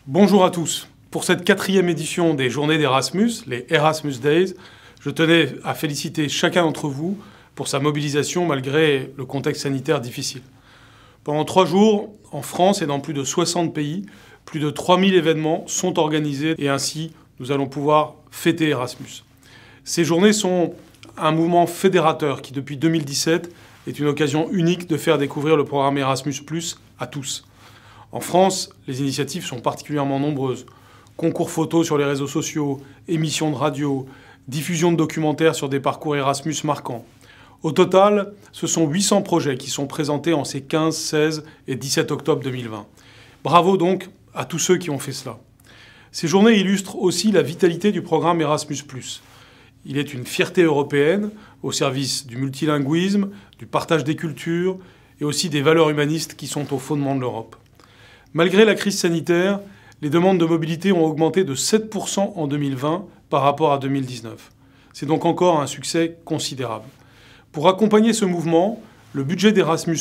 Bonjour à tous. Pour cette 4e édition des Journées d'Erasmus, les Erasmus Days, je tenais à féliciter chacun d'entre vous pour sa mobilisation malgré le contexte sanitaire difficile. Pendant 3 jours, en France et dans plus de 60 pays, plus de 3000 événements sont organisés et ainsi nous allons pouvoir fêter Erasmus. Ces journées sont un mouvement fédérateur qui, depuis 2017, est une occasion unique de faire découvrir le programme Erasmus+ à tous. En France, les initiatives sont particulièrement nombreuses. Concours photos sur les réseaux sociaux, émissions de radio, diffusion de documentaires sur des parcours Erasmus marquants. Au total, ce sont 800 projets qui sont présentés en ces 15, 16 et 17 octobre 2020. Bravo donc à tous ceux qui ont fait cela. Ces journées illustrent aussi la vitalité du programme Erasmus+. Il est une fierté européenne au service du multilinguisme, du partage des cultures et aussi des valeurs humanistes qui sont au fondement de l'Europe. Malgré la crise sanitaire, les demandes de mobilité ont augmenté de 7% en 2020 par rapport à 2019. C'est donc encore un succès considérable. Pour accompagner ce mouvement, le budget d'Erasmus+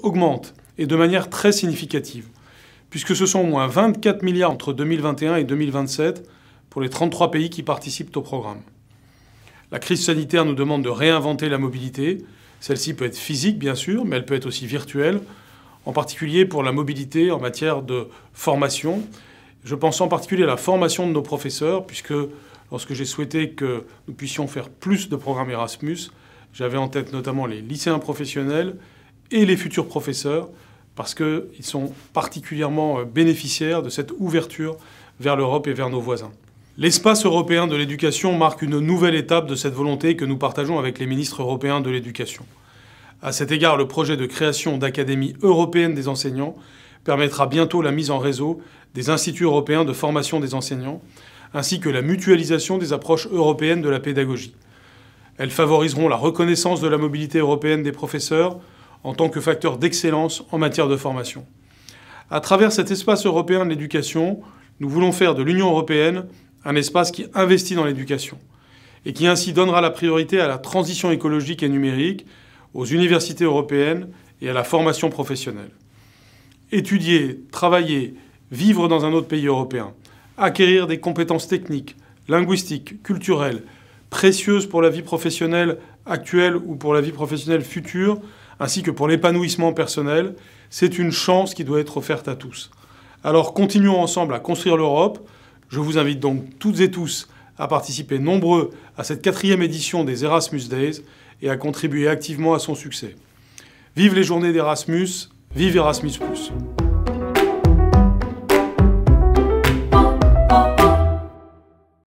augmente, et de manière très significative, puisque ce sont au moins 24 milliards entre 2021 et 2027 pour les 33 pays qui participent au programme. La crise sanitaire nous demande de réinventer la mobilité. Celle-ci peut être physique, bien sûr, mais elle peut être aussi virtuelle, en particulier pour la mobilité en matière de formation. Je pense en particulier à la formation de nos professeurs, puisque lorsque j'ai souhaité que nous puissions faire plus de programmes Erasmus, j'avais en tête notamment les lycéens professionnels et les futurs professeurs, parce qu'ils sont particulièrement bénéficiaires de cette ouverture vers l'Europe et vers nos voisins. L'espace européen de l'éducation marque une nouvelle étape de cette volonté que nous partageons avec les ministres européens de l'éducation. À cet égard, le projet de création d'académies européennes des enseignants permettra bientôt la mise en réseau des instituts européens de formation des enseignants, ainsi que la mutualisation des approches européennes de la pédagogie. Elles favoriseront la reconnaissance de la mobilité européenne des professeurs en tant que facteur d'excellence en matière de formation. À travers cet espace européen de l'éducation, nous voulons faire de l'Union européenne un espace qui investit dans l'éducation et qui ainsi donnera la priorité à la transition écologique et numérique, aux universités européennes et à la formation professionnelle. Étudier, travailler, vivre dans un autre pays européen, acquérir des compétences techniques, linguistiques, culturelles, précieuses pour la vie professionnelle actuelle ou pour la vie professionnelle future, ainsi que pour l'épanouissement personnel, c'est une chance qui doit être offerte à tous. Alors continuons ensemble à construire l'Europe. Je vous invite donc toutes et tous à participer nombreux à cette 4e édition des Erasmus Days et à contribuer activement à son succès. Vive les journées d'Erasmus, vive Erasmus+.